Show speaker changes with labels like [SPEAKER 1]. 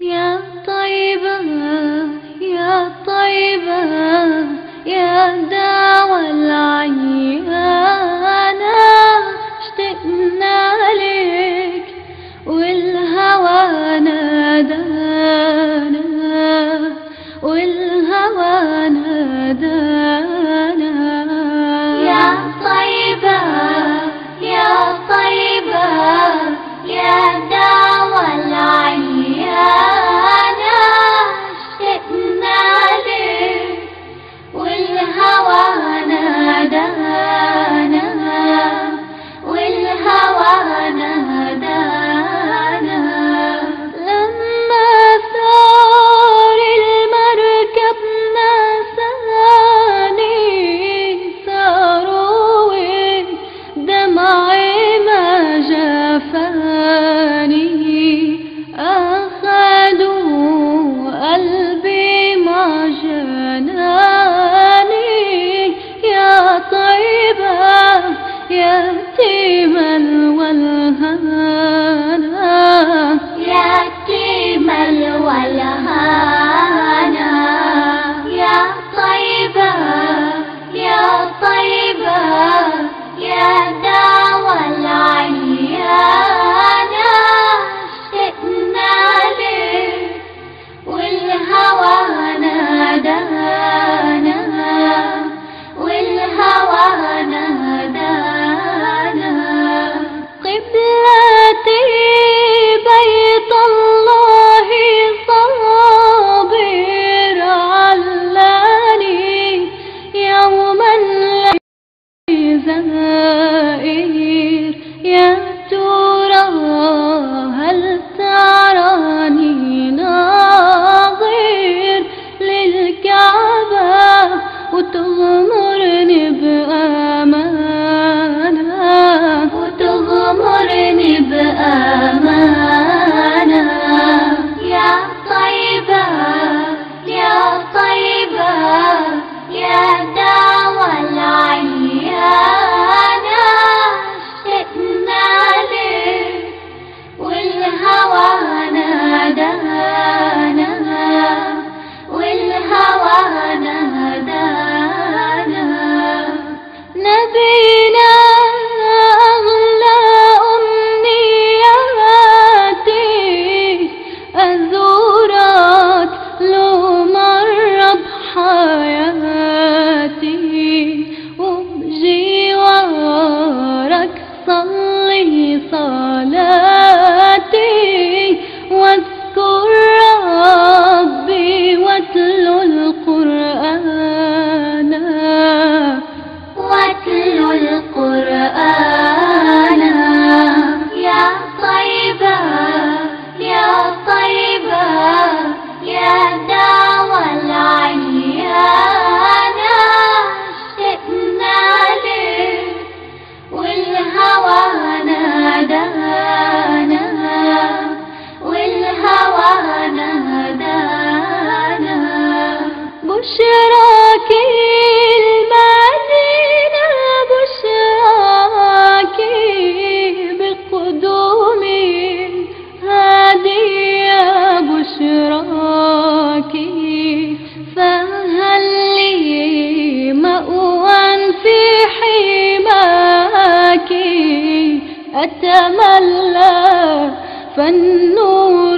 [SPEAKER 1] يا طيبة يا طيبة يا داوى العيانة، اشتقنا لك والهوى نادانا، والهوى نادانا. يا طيبة يا طيبة يا داوى العيانة، اشتقنا لك والهوى نادانا، والهوى نادانا. لما ثار المركب نساني، ثاروا دمعي ما جفاني، أخذوا قلبي ما جناني. يا طيبة يا يتيما والهانا، يا يتيما والهانا. يا طيبة يا طيبة يا داوى العيانة، اشتقنا لك والهوى نادانا، والهوى نادانا. قبلتي بيت الله صابر علاني، يوما زائر. يا ترى هل تراني ناظر للكعبة وتغمرني بأمانة، وتغمرني بأمانة. يا طيبة يا طيبة يا داوى العيانة، اشتقنا لك والهوى نادانا، والهوى نادانا. نبينا أغلى أمنياتي، أزورك لو مرة بحياتي، وبجوارك صلي صلاتي، واذكر ربي واتلو القرآن، واتلو القرآن. يا طيبة يا طيبة يا داوى العيانة، اشتقنا لك والهوى نادانا، والهوى نادانا. بشراك المدينة، بشراك بقدوم هادية، بشراك فهل لي مأوى في حماك، أتملى فالنور